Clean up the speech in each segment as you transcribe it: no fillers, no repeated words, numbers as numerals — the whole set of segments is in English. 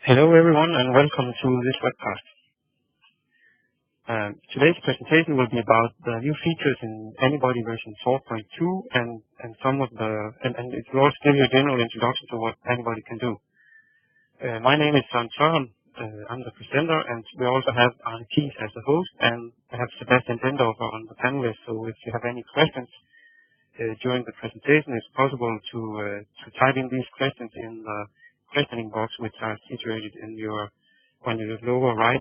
Hello everyone and welcome to this webcast. Today's presentation will be about the new features in AnyBody version 4.2 and some of the and it will also give you a general introduction to what AnyBody can do. My name is Untitled. I'm the presenter, and we also have Arne Kies as the host, and I have Sebastian Dendorfer on the panel list. So if you have any questions during the presentation, it's possible to type in these questions in the questioning box, which are situated in on your lower right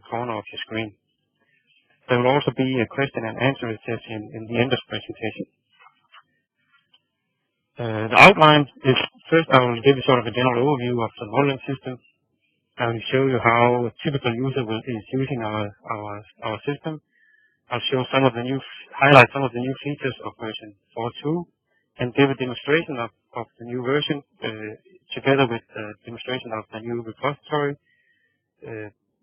corner of your screen. There will also be a question and answer session in the end of the presentation. The outline is, first I will give you sort of a general overview of the modeling system. I will show you how a typical user is using our system. I'll show highlight some of the new features of version 4.2 and give a demonstration of the new version together with a demonstration of the new repository.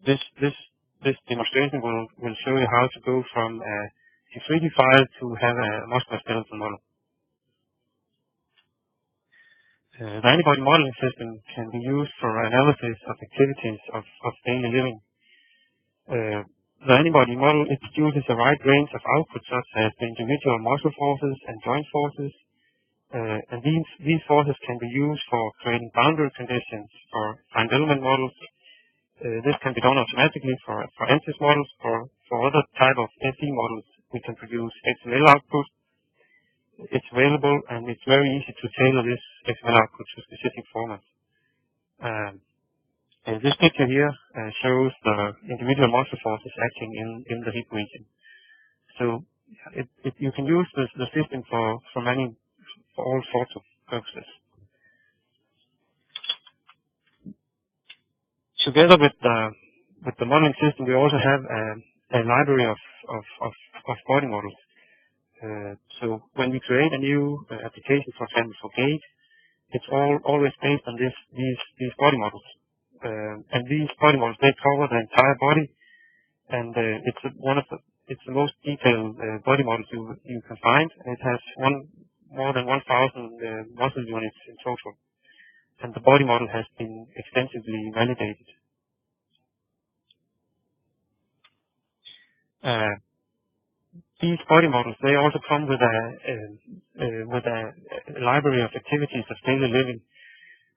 This demonstration will show you how to go from a 3D file to have a musculoskeletal model. The AnyBody modeling system can be used for analysis of activities of daily living. The AnyBody model, it uses a wide range of outputs such as the individual muscle forces and joint forces. And these forces can be used for creating boundary conditions for find element models. This can be done automatically for ANSYS models. For other type of FE models, we can produce XML output. It's available, and it's very easy to tailor this XML output to specific formats. And this picture here shows the individual muscle forces acting in the hip region. So you can use the system for all sorts of purposes. Together with the modeling system, we also have a library of body models. So when we create a new application, for example for gait, it's always based on these body models. And these body models, they cover the entire body, and it's the most detailed body models you can find. It has more than 1,000 muscle units in total, and the body model has been extensively validated. These body models, they also come with a library of activities of daily living.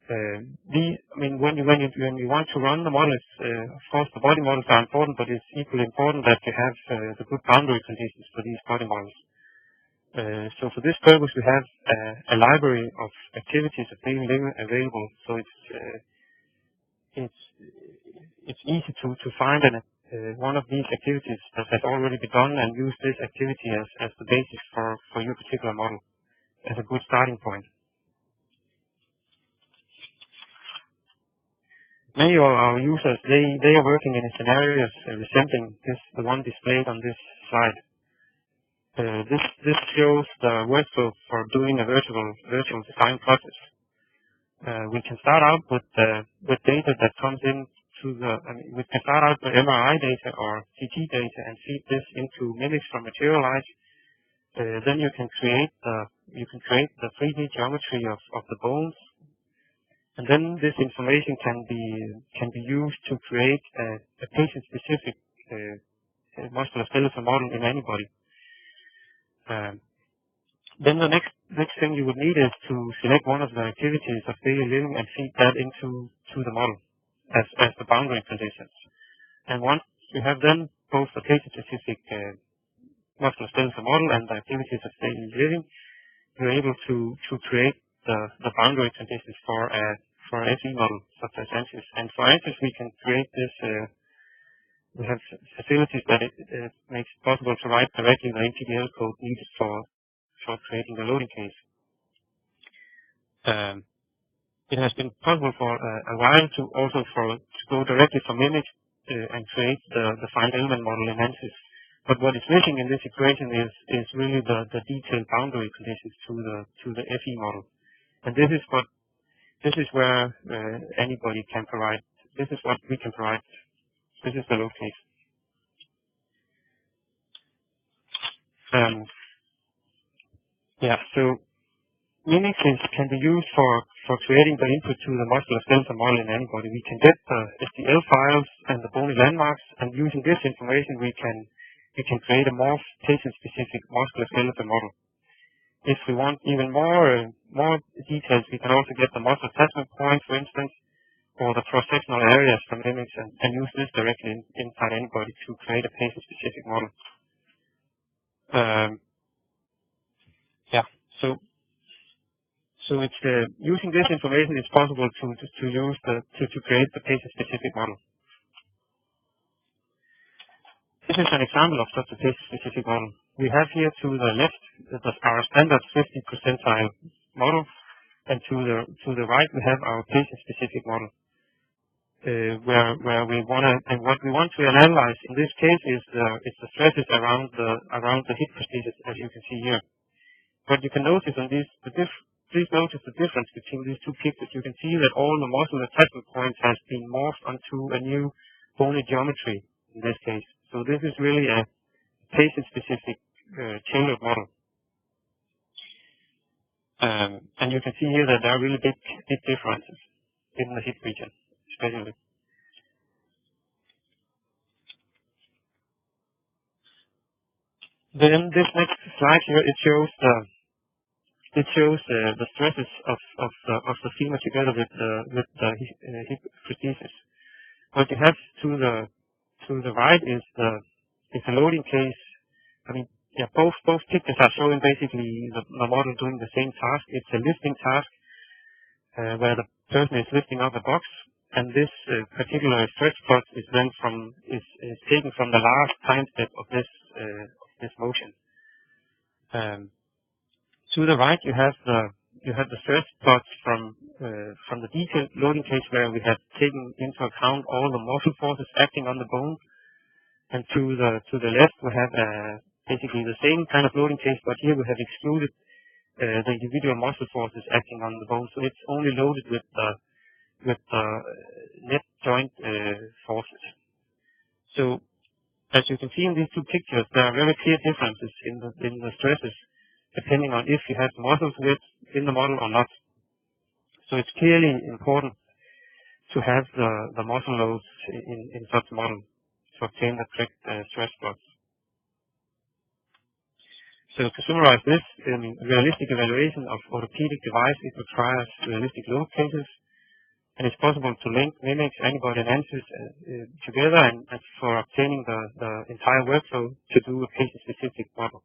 When you want to run the models, of course the body models are important, but it's equally important that you have the good boundary conditions for these body models. So for this purpose, we have a library of activities of daily living available. So it's easy to find one of these activities that has already been done and use this activity as the basis for your particular model as a good starting point. Many of our users, they are working in scenarios resembling the one displayed on this slide. This shows the workflow for doing a virtual design process. We can start out with data that comes in we can start out with MRI data or CT data and feed this into mimics from Materialize. Then you can create the 3D geometry of the bones, and then this information can be used to create a patient-specific musculoskeletal model in AnyBody. Then the next thing you would need is to select one of the activities of daily living and feed that into the model as the boundary conditions. And once you have then both the patient-specific musculoskeletal model and the activities of daily living, you're able to create the boundary conditions for an FE model such as ANSYS. And for ANSYS, we can create this. We have facilities that it makes it possible to write directly the NPDL code needed for creating the loading case. It has been possible for a while to go directly from image and create the find element model in ANSYS. But what is missing in this equation is really the detailed boundary conditions to the FE model. And this is where AnyBody can provide. This is what we can provide. This is the load case. So Mimics can be used for creating the input to the musculoskeletal model in AnyBody. We can get the STL files and the bony landmarks, and using this information we can create a more patient-specific musculoskeletal model. If we want even more details, we can also get the muscle attachment point, for instance, or the cross-sectional areas from Mimics and use this directly inside AnyBody to create a patient-specific model. So it's using this information, it's possible to create the patient-specific model. This is an example of such a patient-specific model. We have here to the left our standard 50 percentile model, and to the right we have our patient-specific model, where we what we want to analyze in this case is the stresses around the hip prosthesis, as you can see here. What you can notice on these, please notice the difference between these two pictures. You can see that all the muscle attachment points has been morphed onto a new bony geometry in this case. So this is really a patient-specific tailored model. And you can see here that there are really big differences in the hip region, especially. Then this next slide here, it shows the stresses of the femur together with the hip prosthesis. What you have to the right is a loading case. I mean, yeah, both pictures are showing basically the model doing the same task. It's a lifting task where the person is lifting up a box, and this particular stress plot is then is taken from the last time step of this motion. To the right, you have the stress plots from the detailed loading case, where we have taken into account all the muscle forces acting on the bone, and to the left we have basically the same kind of loading case, but here we have excluded the individual muscle forces acting on the bone, so it's only loaded with the net joint forces. So as you can see in these two pictures, there are very clear differences in the stresses, depending on if you have muscles in the model or not. So it's clearly important to have the muscle loads in such a model to obtain the correct stress plots. So to summarize this, realistic evaluation of orthopedic device, it requires realistic load cases, and it's possible to link Mimics, AnyBody, and Ansys together and for obtaining the entire workflow to do a patient-specific model.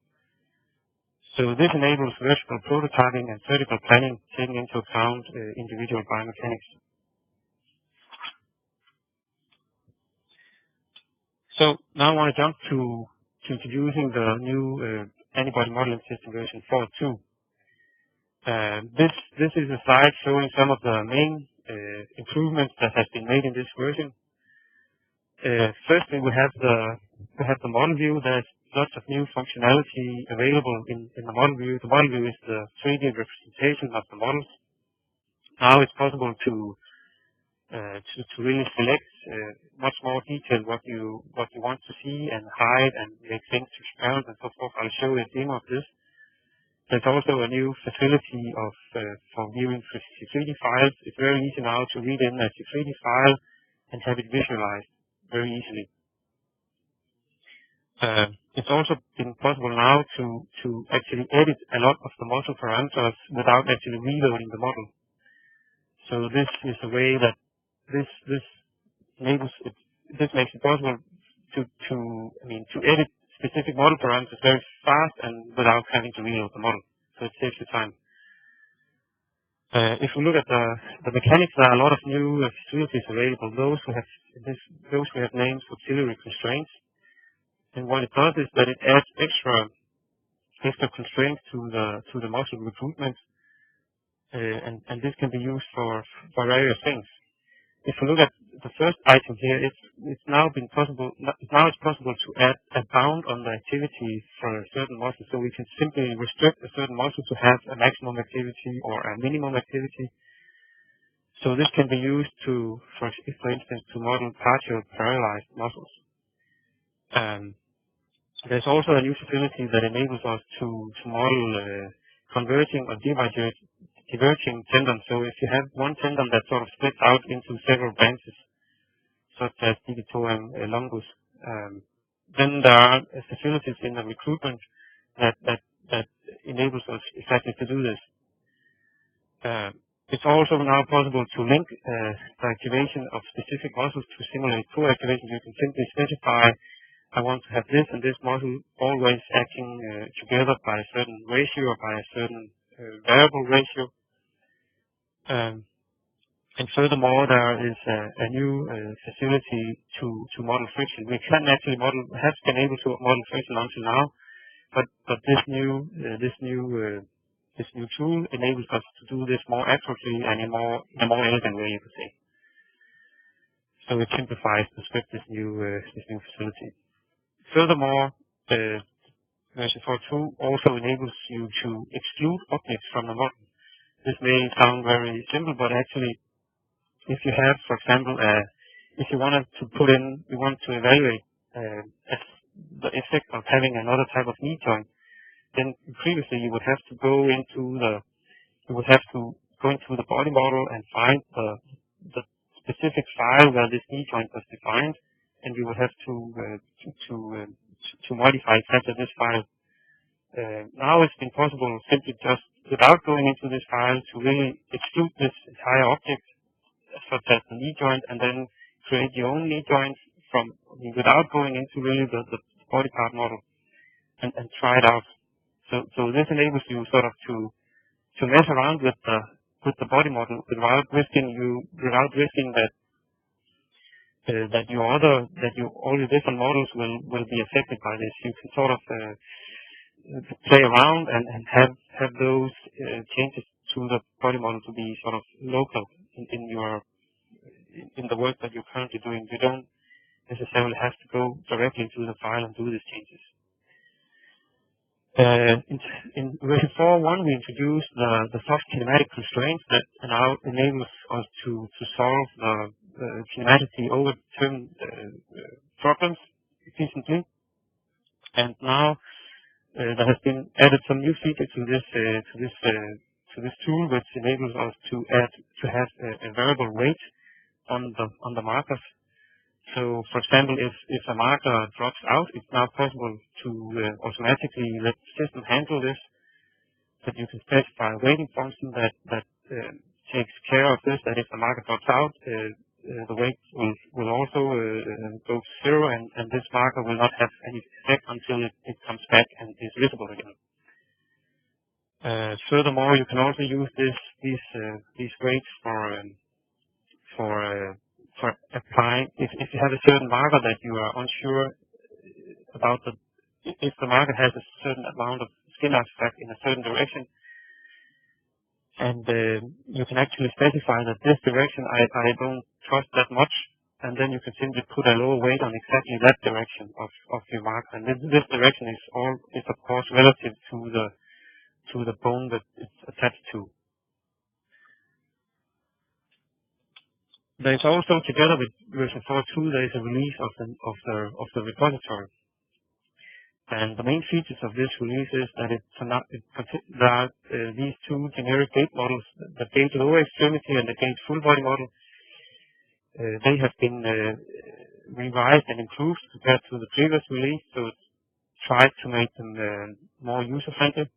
So this enables vertical prototyping and surgical planning, taking into account individual biomechanics. So now I want to jump to introducing the new AnyBody modeling system version 4.2. This is a slide showing some of the main improvements that has been made in this version. Firstly, we have the model view. There's lots of new functionality available in the model view. The model view is the 3D representation of the models. Now it's possible to really select much more detail what you want to see and hide and make things transparent and so forth. I'll show you a demo of this. There's also a new facility for viewing 3D files. It's very easy now to read in a 3D file and have it visualized very easily. It's also been possible now to actually edit a lot of the muscle parameters without actually reloading the model. So this is a way that this makes it possible to edit specific model parameters very fast and without having to reload the model. So it saves you time. If we look at the mechanics, there are a lot of new facilities available. Those we have named auxiliary constraints. And what it does is that it adds extra constraints to the muscle recruitment, and this can be used for various things. If you look at the first item here, it's now possible to add a bound on the activity for a certain muscle. So we can simply restrict a certain muscle to have a maximum activity or a minimum activity. So this can be used for instance, to model partial paralyzed muscles. There's also a new facility that enables us to model converging or diverging tendons. So if you have one tendon that sort of splits out into several branches, such as digitorum longus, then there are facilities in the recruitment that enables us exactly to do this. It's also now possible to link the activation of specific muscles to simulate co-activation. You can simply specify, I want to have this and this muscle always acting together by a certain ratio or by a certain variable ratio. And furthermore, there is a new facility to model friction. We can actually have been able to model friction until now, but this new tool enables us to do this more accurately and in a more elegant way, you could say. So it simplifies to script this new facility. Furthermore, version 4.2 also enables you to exclude objects from the model. This may sound very simple, but actually, if you have, for example, if you wanted to you want to evaluate the effect of having another type of knee joint, then previously you would have to go into the body model and find the specific file where this knee joint was defined, and you would have to modify exactly this file. Now it's been possible simply just without going into this file to really exclude this entire object, such as the knee joint, and then create your own knee joint without going into really the body part model and try it out. So this enables you sort of to mess around with the body model without risking that all your different models will be affected by this. You can sort of play around and have those changes to the body model to be sort of local in the work that you're currently doing. You don't necessarily have to go directly to the file and do these changes. In version 4.1, we introduced the soft kinematic constraints that now enables us to solve the kinematically overdetermined problems efficiently. And now there has been added some new features to this tool, which enables us to have a variable weight on the markers. So, for example, if a marker drops out, it's now possible to automatically let the system handle this. That you can specify a weighting function that takes care of this. That if the marker drops out, the weight will also go to zero, and this marker will not have any effect until it comes back and is visible again. Furthermore, you can also use these weights for applying, if you have a certain marker that you are unsure about, if the marker has a certain amount of skin artifact in a certain direction, and you can actually specify that this direction I don't trust that much, and then you can simply put a lower weight on exactly that direction of your marker. And this direction is of course relative to the bone that it's attached to. There is also, together with version 4.2, there is a release of the repository. And the main features of this release is that these two generic gait models, the gait lower extremity and the gait full body model, they have been revised and improved compared to the previous release, so it's tried to make them more user-friendly.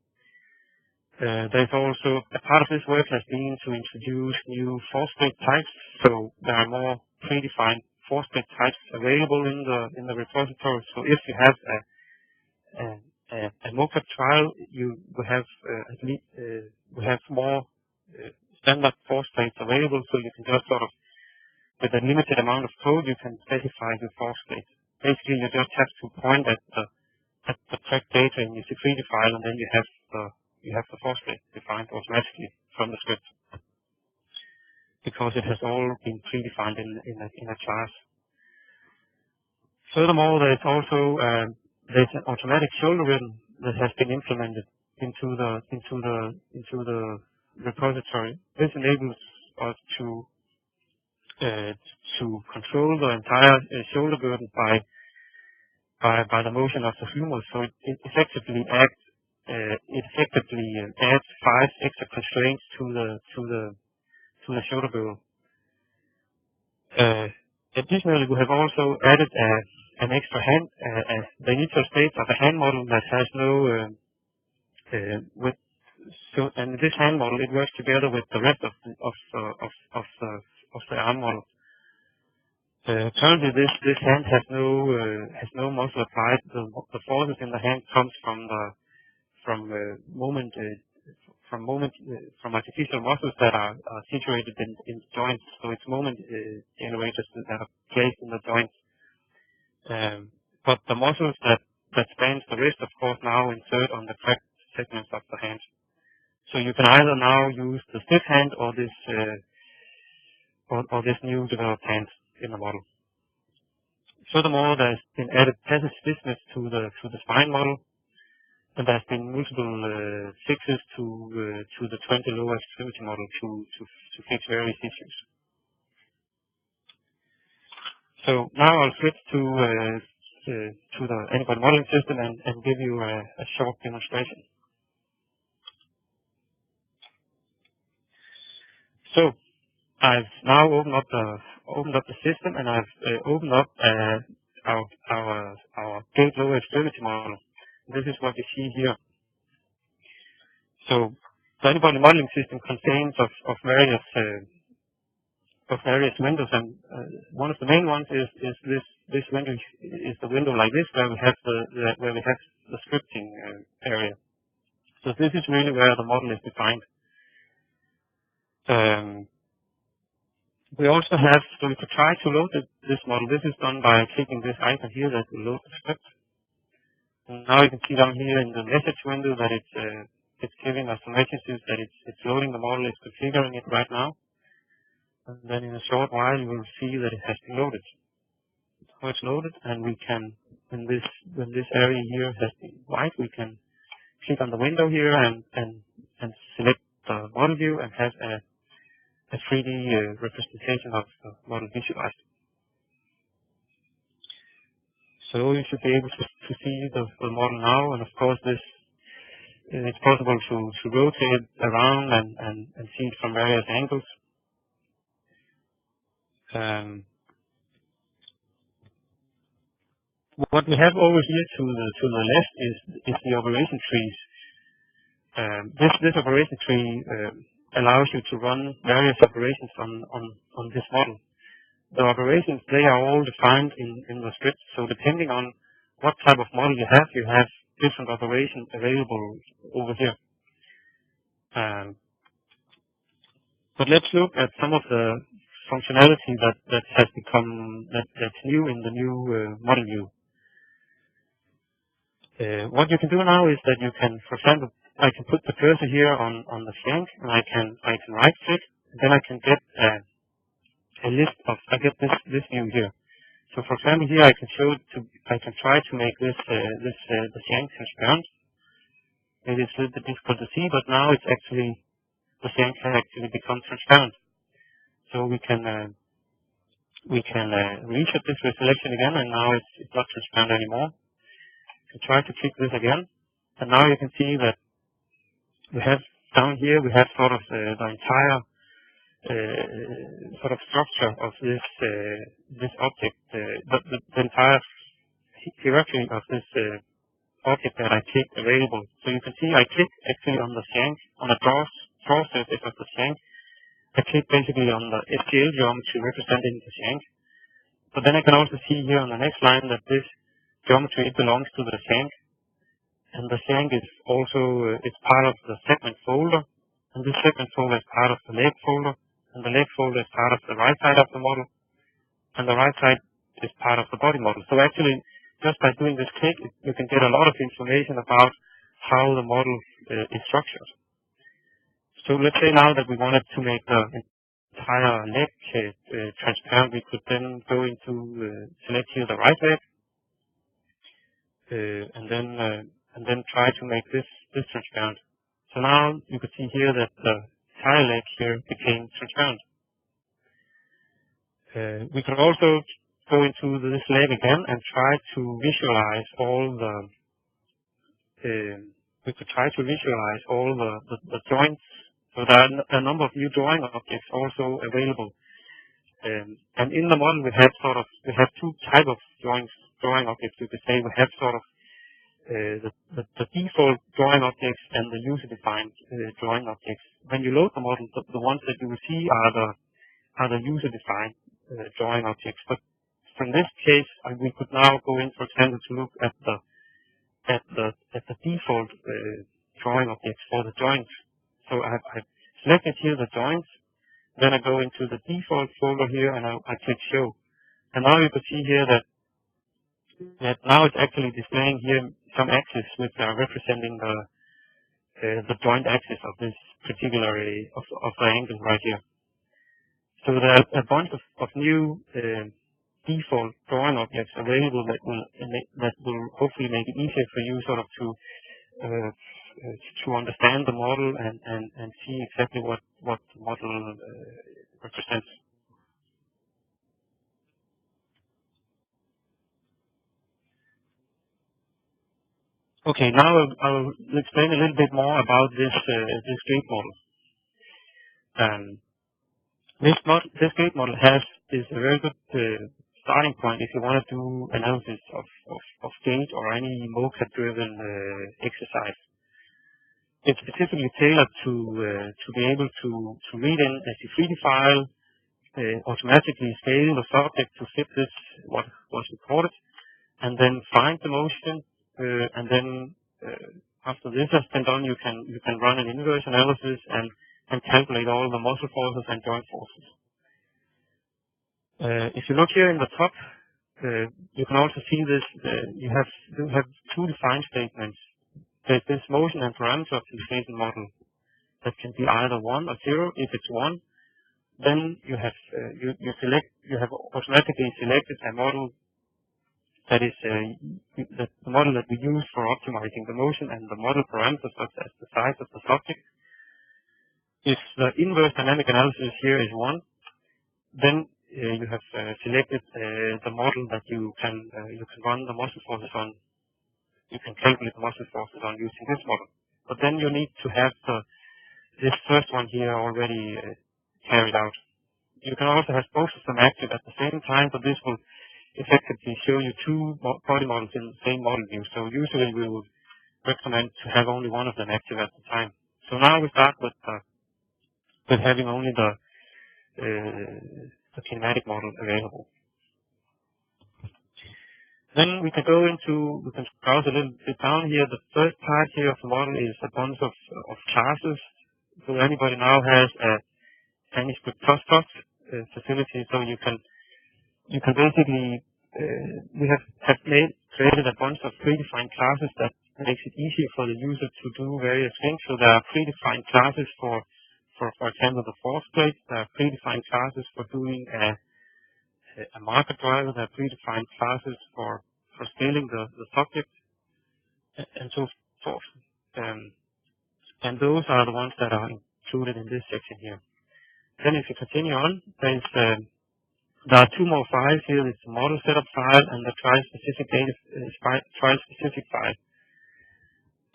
There's also, a part of this work has been to introduce new force split types, so there are more predefined force split types available in the repository. So if you have a mocap trial, you will have more standard force plates available, so you can just sort of, with a limited amount of code, you can specify your force plate. Basically, you just have to point at the track data in your security file, and then you have the force plate defined automatically from the script, because it has all been predefined in a class. Furthermore, there's also there's an automatic shoulder rhythm that has been implemented into the repository. This enables us to control the entire shoulder burden by the motion of the humerus. So it effectively acts it effectively adds 5 extra constraints to the shoulder girdle. Additionally, we have also added an extra hand, the initial state of a hand model that has no and this hand model, it works together with the rest of the arm model. Currently, this hand has no muscle applied. The forces in the hand comes from artificial muscles that are situated in joints. So it's moment generators that are placed in the joints. But the muscles that spans the wrist, of course, now insert on the cracked segments of the hand. So you can either now use the stiff hand or this new developed hand in the model. Furthermore, there's been added passive stiffness to the spine model, and there's been multiple fixes to the 20 lower extremity model to fix various issues. So now I'll switch to the AnyBody modeling system and give you a short demonstration. So I've now opened up the system, and I've opened up our gait lower extremity model. This is what you see here. So the AnyBody modeling system contains of various windows, and one of the main ones is this window is the window like this, where we have the scripting area. So this is really where the model is defined. We also have, so we could try to load this model. This is done by clicking this icon here that will load the script. And now you can see down here in the message window that it's giving us some messages that it's loading the model, it's configuring it right now. And then in a short while you will see that it has been loaded. So it's loaded, and we can, when this area here has been white, we can click on the window here and select the model view and have a 3D representation of the model visualized. So you should be able to see the model now, and of course it's possible to rotate it around and see it from various angles. What we have over here to the left is the operation trees. This operation tree allows you to run various operations on this model. The operations, they are all defined in the script. So depending on what type of model you have different operations available over here. But let's look at some of the functionality that has become that's new in the new model view. What you can do now is that you can, for example, I can put the cursor here on the flank, and I can right click, and then I can get a list of this view here. So for example, here I can try to make the flank transparent. Maybe it's a little bit difficult to see, but now it's actually the flank can actually become transparent. So we can reset this with selection again, and now it's not transparent anymore. You can try to click this again, and now you can see that we have down here we have sort of the entire sort of structure of this object, the entire hierarchy of this object that I clicked available. So you can see I click actually on the shank, on the draw surface of the shank. I click basically on the STL geometry representing the shank. But then I can also see here on the next line that this geometry, it belongs to the shank. And the shank is also, it's part of the segment folder. And this segment folder is part of the leg folder. And the leg folder is part of the right side of the model. And the right side is part of the body model. So actually, just by doing this click, you can get a lot of information about how the model is structured. So let's say now that we wanted to make the entire leg transparent, we could then go into select here the right leg, and then try to make this transparent. So now you can see here that the entire leg here became transparent. We could also go into this leg again and try to visualize all we could try to visualize all the joints. So there are a number of new drawing objects also available. And in the model we have two types of drawing objects. You could say we have sort of the default drawing objects and the user-defined drawing objects. When you load the model, the ones that you will see are the user-defined drawing objects. But from this case, we could now go in, for example, to look at the default drawing objects for the joints. So I've selected here the joints. Then I go into the default folder here and I click show. And now you can see here that now it's actually displaying here some axes which are representing the joint axis of this particular of the angle right here. So there are a bunch of new default drawing objects available that will hopefully make it easier for you sort of to understand the model and see exactly what the model represents. Okay, now I'll explain a little bit more about this gate model. This gate model is a very good starting point if you want to do analysis of gait or any mocap-driven exercise. It's specifically tailored to be able to read in a C3D file, automatically scale the subject to fit this what was recorded, and then find the motion, and then after this has been done, you can run an inverse analysis and calculate all the muscle forces and joint forces. If you look here in the top, you can also see this. You have two defined statements. There's this motion and parameter optimization model that can be either 1 or 0. If it's 1, then you have automatically selected a model that is the model that we use for optimizing the motion and the model parameters such as the size of the subject. If the inverse dynamic analysis here is 1, then you have selected the model that you can run the muscle forces on. You can calculate the muscle forces on using this model. But then you need to have this first one here already carried out. You can also have both of them active at the same time, but this will effectively show you two body models in the same model view. So usually we would recommend to have only one of them active at the time. So now we start with having only the kinematic model available. Then we can browse a little bit down here. The first part here of the model is a bunch of classes. So AnyBody now has a manuscript plus facility, so you can basically we have created a bunch of predefined classes that makes it easier for the user to do various things. So there are predefined classes for example, the force plate. There are predefined classes for doing a marker driver. There are predefined classes for scaling the subject, and so forth. And those are the ones that are included in this section here. Then if you continue on, there are two more files here. It's the model setup file and the trial-specific file.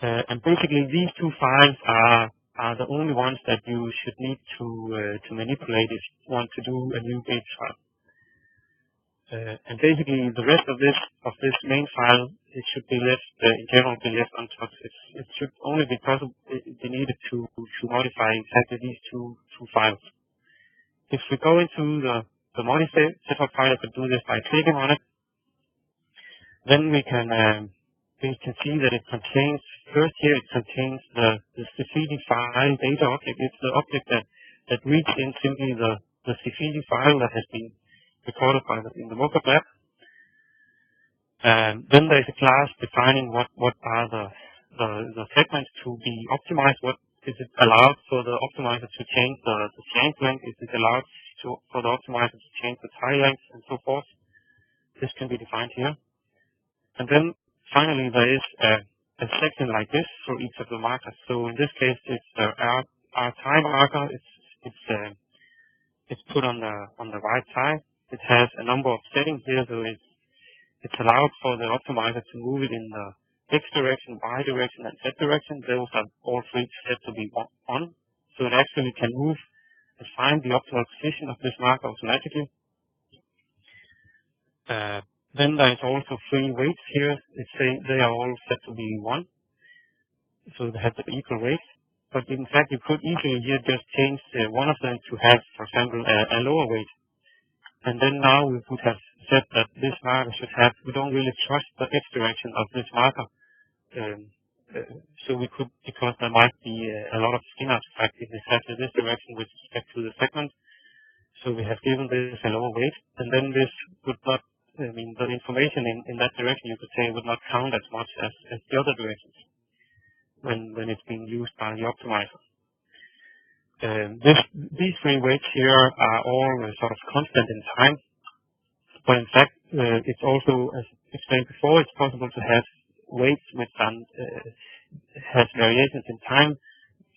And basically these two files are the only ones that you should need to manipulate if you want to do a new gait trial. And basically the rest of this main file, it should be left in general be left untouched. It should only be needed to modify exactly these two files. If we go into the model setup file, I can do this by clicking on it. Then we can see that it contains the C3D file data object. It's the object that reads in simply the C3D file that has been recorded in the mocap lab. Then there is a class defining what are the segments to be optimized. What is it allowed for the optimizer to change the shank length? Is it allowed for the optimizer to change the tie length and so forth? This can be defined here. And then finally there is a section like this for each of the markers. So in this case it's our tie marker. It's put on the right tie. It has a number of settings here, so it's allowed for the optimizer to move it in X direction, Y direction, and Z direction, those are all three set to be on. So it actually can move and find the optimal position of this marker automatically. Then there is also three weights here. They are all set to be 1. So they have the equal weight. But in fact, you could easily here just change one of them to have, for example, a lower weight. And then now we would have said that this marker should have, we don't really trust the X direction of this marker. So we could, because there might be a lot of skin artifact in exactly this direction with respect to the segment. So we have given this a lower weight, and then this would not, I mean, the information in that direction, you could say, would not count as much as the other directions when it's being used by the optimizer. These three weights here are all sort of constant in time, but in fact, it's also, as explained before, it's possible to have weights which has variations in time,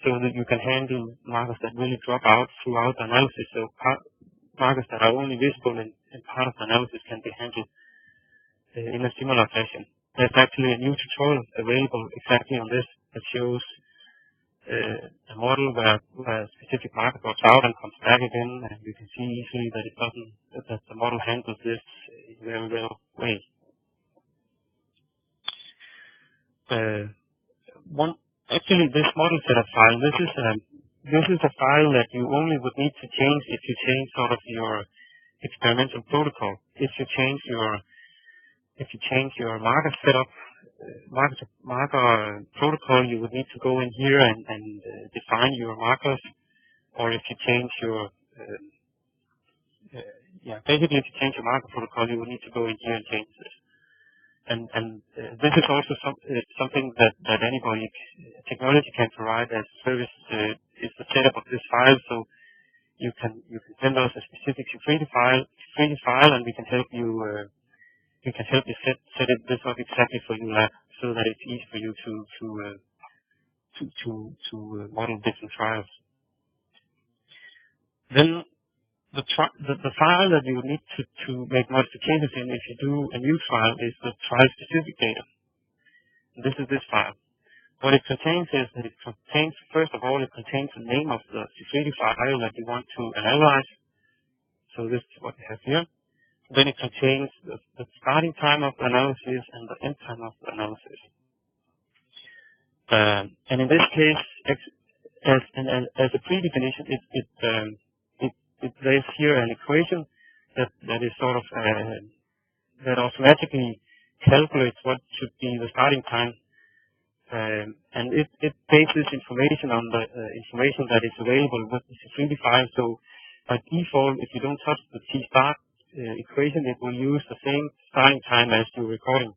so that you can handle markers that really drop out throughout the analysis. So markers that are only visible in part of the analysis can be handled in a similar fashion. There's actually a new tutorial available exactly on this that shows a model where a specific marker drops out and comes back again, and you can see easily that that the model handles this in a very well way. Actually, this model setup file, this is a file that you only would need to change if you change sort of your experimental protocol. If you change your marker setup, marker protocol, you would need to go in here and define your markers. Or if you change your basically if you change your marker protocol, you would need to go in here and change this. And this is also something that AnyBody technology can provide as service. Is the setup of this file, so you can send us a specific security file, and we can help you. We can help you set this up exactly for your lab, so that it's easy for you to model different trials. Then the file that you need to make modifications in if you do a new trial is the trial-specific data. And this is this file. What it contains is that first of all, it contains the name of the security file that you want to analyze. So this is what we have here. Then it contains the starting time of the analysis and the end time of the analysis. And in this case, as a predefinition, it lays here an equation that is sort of that automatically calculates what should be the starting time, and it bases information on the information that is available with the security file. So by default, if you don't touch the t-start equation, it will use the same starting time as your recording,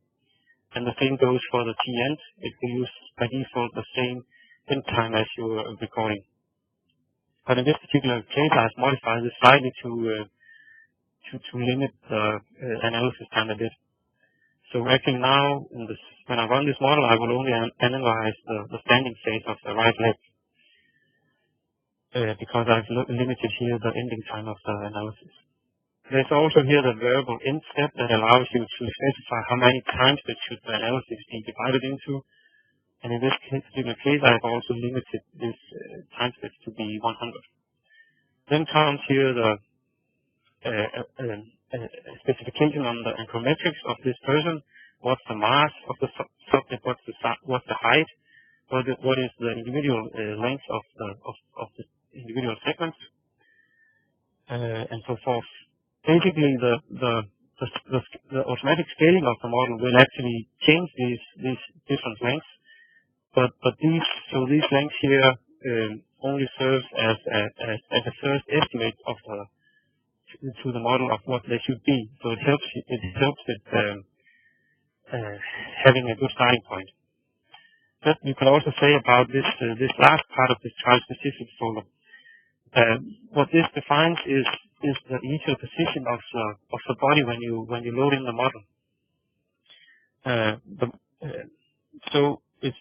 and the same goes for the t-end. It will use by default the same end time as your recording. But in this particular case, I've modified this slightly to limit the analysis time a bit. So actually now, when I run this model, I will only analyze the standing phase of the right leg, because I've limited here the ending time of the analysis. There's also here the variable end step that allows you to specify how many times that should the analysis be divided into. And in this particular case, I've also limited this time step to be 100. Then comes here the specification on the anchrometrics of this person. What's the mass of the subject? What's the height? What is the individual length of the individual segments? And so forth. Basically, the automatic scaling of the model will actually change these different lengths. But these lengths here only serve as a first estimate of to the model of what they should be. So it helps with having a good starting point. But you can also say about this last part of this trial-specific folder. What this defines is the initial position of the body when you load in the model. So it's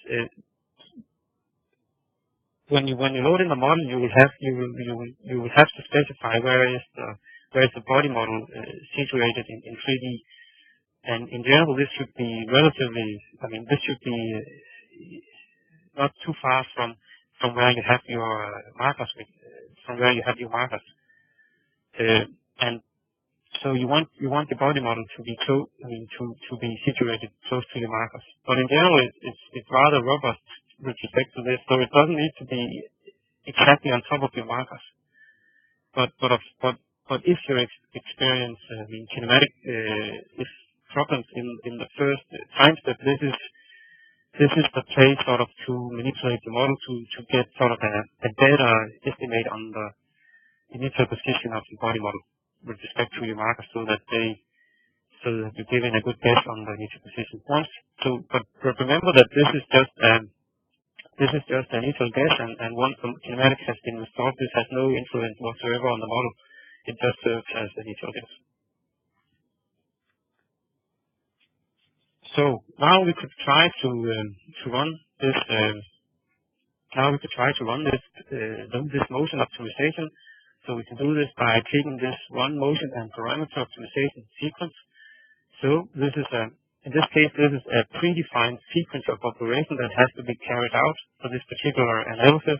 when you load in the model, you will have to specify where is the body model situated in 3D, And in general, this should be relatively, this should be not too far from where you have your markers, and so you want the body model to be to be situated close to your markers. But in general, it's rather robust with respect to this, so it doesn't need to be exactly on top of your markers. But if you experience kinematic if problems in the first time step, this is the place sort of to manipulate the model to get sort of a better estimate on the initial position of the body model with respect to your markers, so that you're giving a good guess on the initial position. But remember that this is just an initial guess, and once the kinematics has been restored, this has no influence whatsoever on the model. It just serves as an initial guess. So now we could try to run this. This motion optimization. So we can do this by clicking this run motion and parameter optimization sequence. So this is in this case, this is a predefined sequence of operation that has to be carried out for this particular analysis.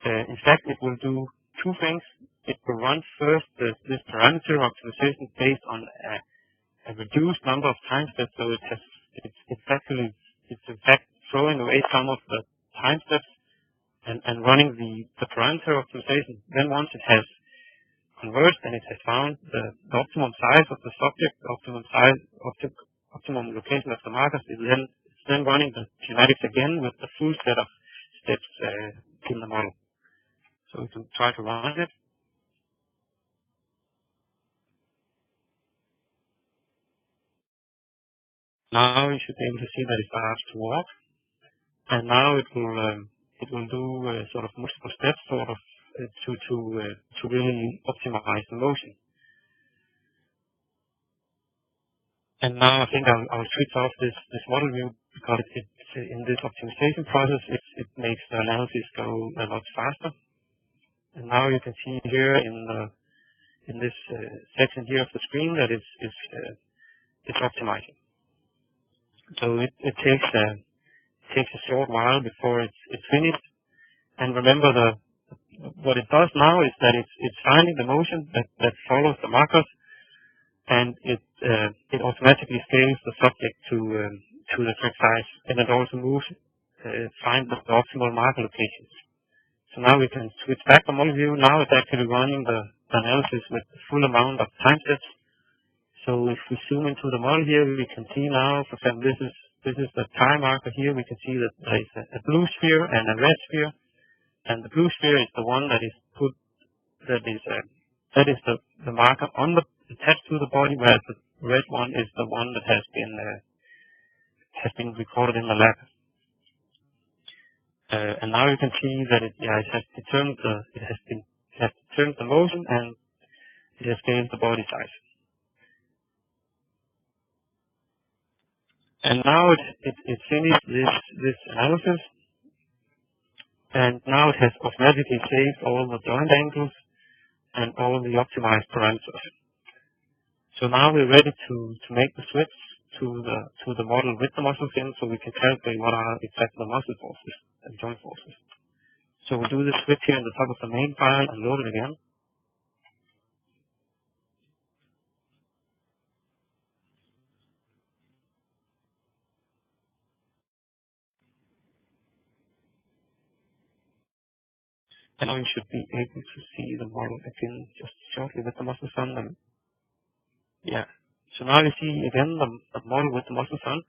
In fact, it will do two things. It will run first this parameter optimization based on a reduced number of time steps. So it's in fact throwing away some of the time steps and running the parameter optimization. Then once it has converged and it has found the optimum size of the subject, optimum location of the markers, it's then running the kinematics again with the full set of steps in the model. So we can try to run it. Now you should be able to see that it starts to walk, and now it will do sort of multiple steps, sort of to really optimize the motion. And now I think I'll switch off this model view, because in this optimization process it makes the analysis go a lot faster. And now you can see here in this section here of the screen that it's optimizing. So it takes a short while before it's finished. And remember, what it does now is that it's finding the motion that follows the markers, and it automatically scales the subject to the track size, and it also finds the optimal marker locations. So now we can switch back the model view. Now it's actually running the analysis with the full amount of time steps. So if we zoom into the model here, we can see now, for example, this is the time marker here. We can see that there is a blue sphere and a red sphere, and the blue sphere is the one that is the marker attached to the body, whereas the red one is the one that has been recorded in the lab. And now you can see that it has determined the motion, and it has scaled the body size. And now it finished this analysis, and now it has automatically saved all the joint angles and all the optimized parameters. So now we're ready to make the switch to the model with the muscle fin, so we can calculate what are exactly the muscle forces and joint forces. So we'll do the switch here in the top of the main file and load it again. And now you should be able to see the model again just shortly with the muscle fin. Yeah. So now you see again the model with the muscle fin.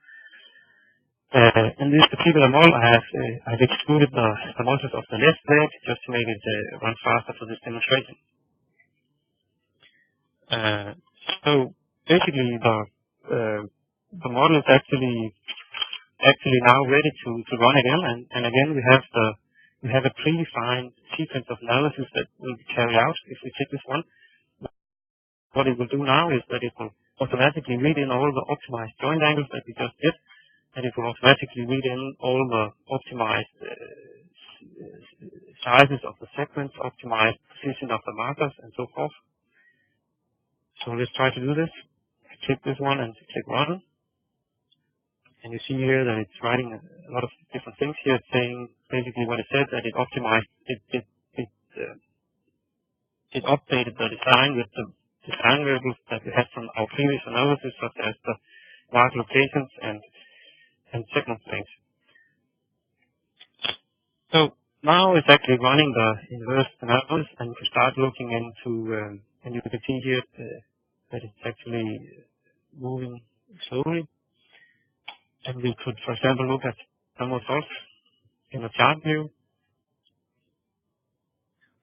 In this particular model, I've excluded the muscles of the left leg just to make it run faster for this demonstration. So basically, the model is actually now ready to run again, and again we have a predefined sequence of analysis that will be carried out. If we take this one, what it will do now is that it will automatically read in all the optimized joint angles that we just did, and it will automatically read in all the optimized sizes of the segments, optimized position of the markers, and so forth. So let's try to do this. click this one and click run. And you see here that it's writing a lot of different things here. It's saying basically what it said, that it optimized, it updated the design with the design variables that we had from our previous analysis, such as the mark locations and signal strength. So now it's actually running the inverse analysis, and you can start looking into, and you can see here that it's actually moving slowly. And we could, for example, look at some results in the chart view.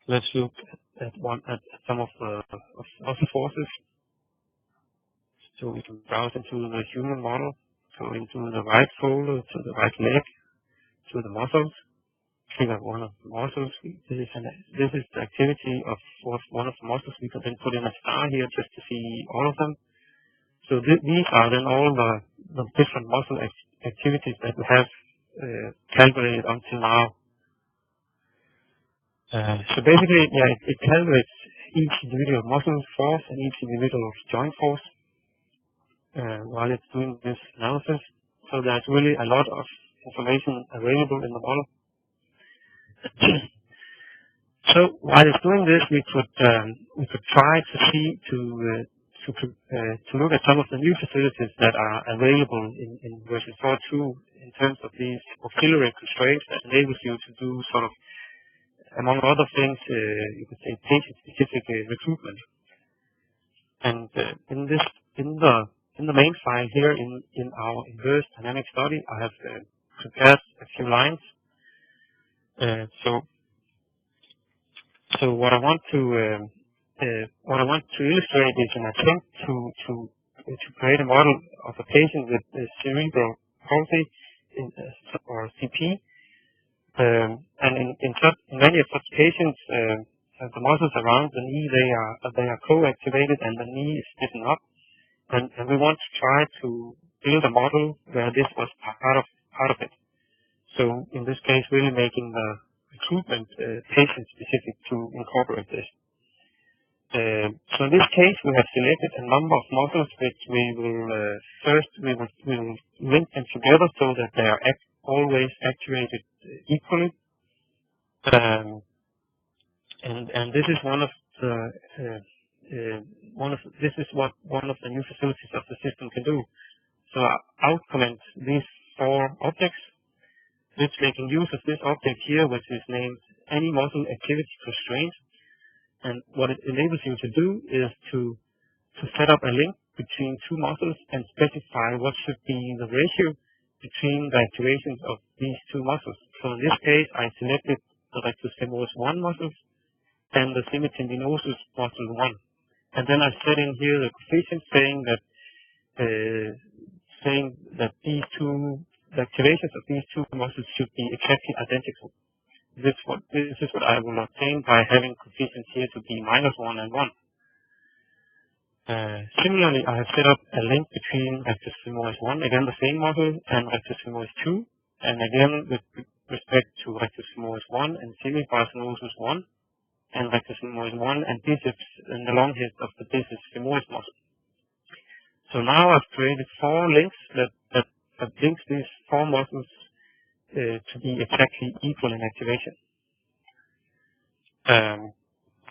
Let's look at some of the muscle forces. So we can browse into the human model, go into the right folder, to the right leg, to the muscles. Click on one of the muscles. This is the activity of one of the muscles. We can then put in a star here just to see all of them. So these are then all the different muscle activities that we have calculated until now. So basically, yeah, it calculates each individual muscle force and each individual joint force while it's doing this analysis. So there's really a lot of information available in the model. So while it's doing this, we could try to see to look at some of the new facilities that are available in version 4.2 in terms of these auxiliary constraints that enables you to do sort of, among other things, you could say patient-specific recruitment. And in the main file here in our inverse dynamic study, I have prepared a few lines. So what I want to illustrate is an attempt to create a model of a patient with cerebral palsy or CP. And in many of such patients, the muscles around the knee, they are co-activated and the knee is stiffened up. And we want to try to build a model where this was part of it. So in this case, really making the recruitment patient-specific to incorporate this. So in this case, we have selected a number of muscles which we will link them together so that they are always activated equally. And this is one of the new facilities of the system can do. So I outcomment these four objects, which they can use of this object here, which is named any muscle activity constraint. And what it enables you to do is to set up a link between two muscles and specify what should be the ratio between the activations of these two muscles. So in this case, I selected the rectus femoris 1 muscles and the semitendinosus muscle 1. And then I set in here the coefficient saying that the activations of these two muscles should be exactly identical. This is what I will obtain by having coefficients here to be -1 and 1. Similarly, I have set up a link between rectus femoris 1, again the same muscle, and rectus femoris 2, and again with respect to rectus femoris 1 and semiparthenosus 1, and rectus femoris 1 and biceps and the long head of the biceps femoris muscle. So now I've created four links that links these four muscles to be exactly equal in activation.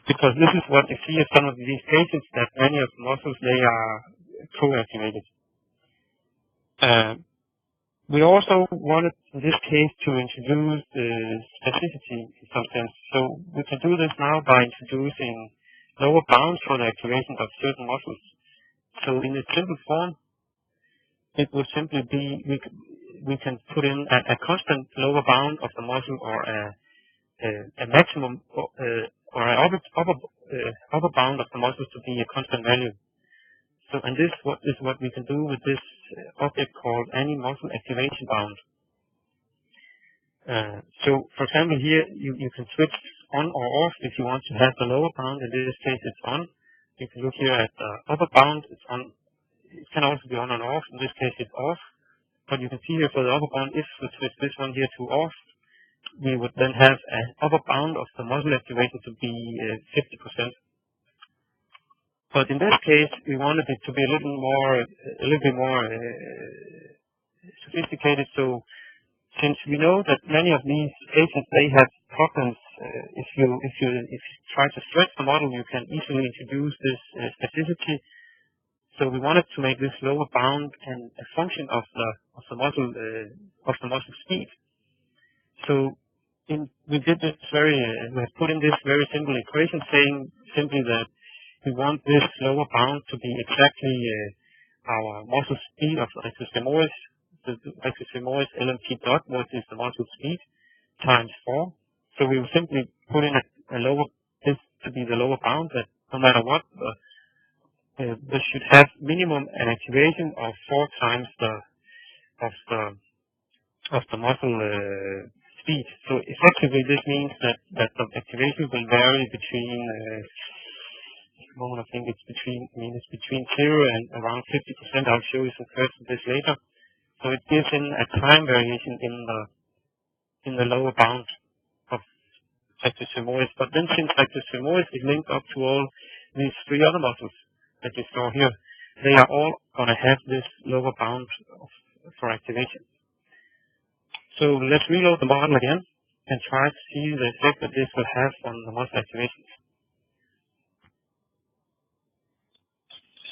Because this is what you see in some of these patients, that many of the muscles, they are co-activated. We also wanted, in this case, to introduce specificity in some sense. So we can do this now by introducing lower bounds for the activation of certain muscles. So in its simple form, it would simply be, we can put in a constant lower bound of the muscle, or a maximum or an upper bound of the muscles to be a constant value. So, and this is what we can do with this object called any muscle activation bound. So, for example, here you can switch on or off if you want to have the lower bound. In this case, it's on. You can look here at the upper bound. It's on. It can also be on and off. In this case, it's off. But you can see here for the upper bound, if we switch this one here to off, we would then have an upper bound of the muscle activation to be 50%. But in this case, we wanted it to be a little bit more sophisticated. So since we know that many of these agents, they have problems, if you try to stretch the model, you can easily introduce this specificity. So we wanted to make this lower bound and a function of the muscle speed. So we did this we have put in this very simple equation saying simply that we want this lower bound to be exactly our muscle speed of the rectus femoris. The rectus femoris LMP dot, what is the muscle speed, times 4. So we will simply put in this to be the lower bound, that no matter what, this should have minimum an activation of 4 times of the muscle speed. So effectively, this means that the activation will vary between I think it's between 0 and around 50%. I'll show you some curves of this later. So it gives in a time variation in the lower bound of rectus femoris. But then since rectus femoris is linked up to all these 3 other muscles that you saw here, they are all going to have this lower bound for activation. So let's reload the model again and try to see the effect that this will have on the muscle activations.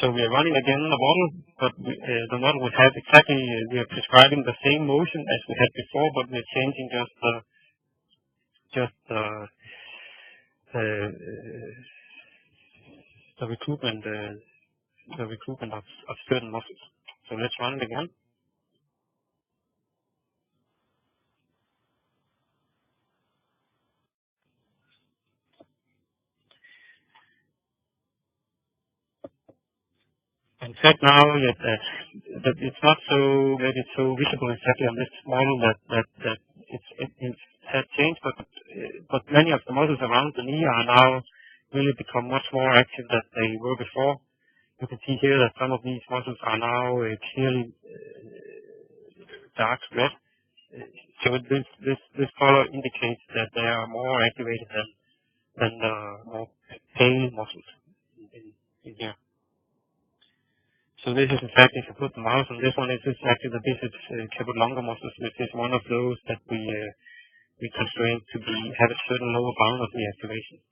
So we are running again the model, but the model will have exactly, we are prescribing the same motion as we had before, but we're changing the recruitment of certain muscles. So let's run it again. In fact, now that it's not so visible exactly on this model that it has changed, but many of the muscles around the knee are now really become much more active than they were before. You can see here that some of these muscles are now clearly dark red. So this color indicates that they are more activated than the more pale muscles in here. So this is in fact, if you put the mouse on this one, this is actually the biceps caput-longus muscles, which is one of those that we constrain to have a certain lower bound of the activation.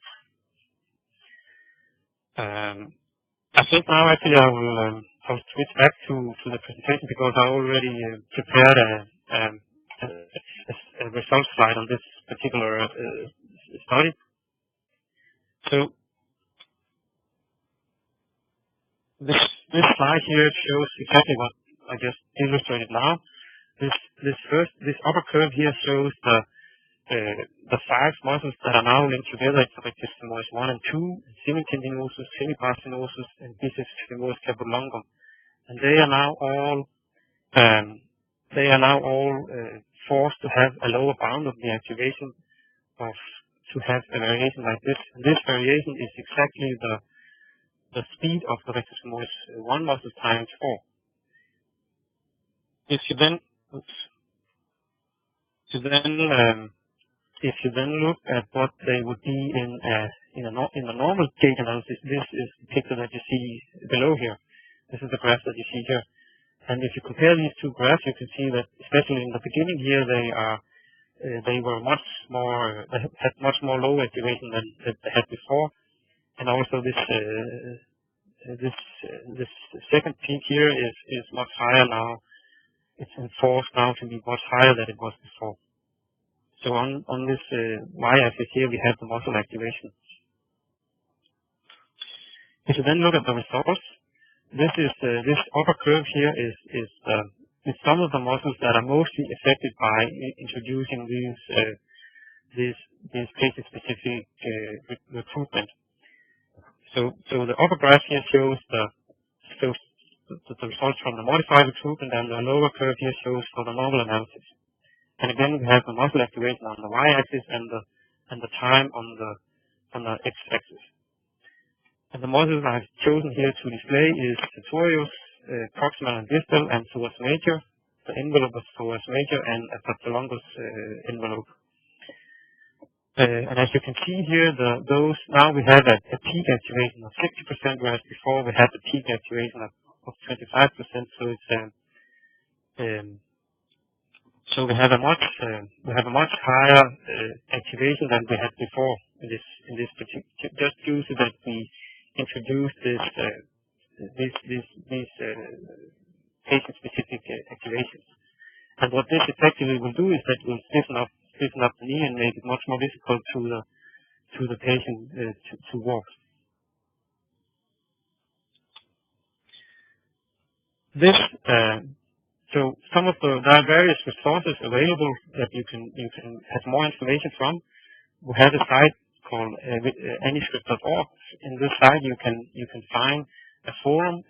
I think now actually I'll switch back to the presentation because I already prepared a result slide on this particular study. So this slide here shows exactly what I just illustrated now. This upper curve here shows the 5 muscles that are now linked together. It's rectus femoris 1 and 2, semitendinosus, semiparstenosus, and biceps femoris caput-longum. And they are now all forced to have a lower bound of the activation to have a variation like this. And this variation is exactly the speed of the rectus femoris 1 muscle times 4. If you then look at what they would be in a normal gait analysis, this is the picture that you see below here. This is the graph that you see here. And if you compare these 2 graphs, you can see that especially in the beginning here, they had much more low activation than they had before. And also this second peak here is much higher now. It's enforced now to be much higher than it was before. So on this y-axis here, we have the muscle activation. If you then look at the results, this upper curve here is some of the muscles that are mostly affected by introducing these patient-specific recruitment. So the upper graph here shows the results from the modified recruitment, and the lower curve here shows for the normal analysis. And again, we have the muscle activation on the y-axis and the time on the x-axis. And the muscles I've chosen here to display is sartorius, proximal and distal, and psoas major, the envelope of psoas major, and a pathological envelope. And as you can see here, those now we have a peak activation of 60%, whereas before we had the peak activation of 25%. So it's so we have a much higher activation than we had before in this particular, just due to that we introduced these patient-specific activations. And what this effectively will do is that it will stiffen up the knee and make it much more difficult to the patient to walk. This so some of there are various resources available that you can have more information from. We have a site called AnyScript.org. In this site you can find a forum,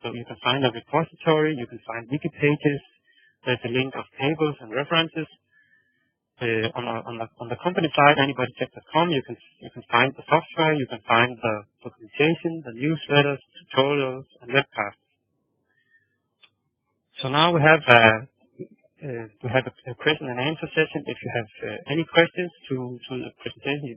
so you can find a repository, you can find wiki pages. There's a link of tables and references. On the company side, AnyBodyCheck.com, you can find the software, you can find the documentation, the newsletters, tutorials, and webcasts. So now we have a question and answer session. If you have any questions to the presentation,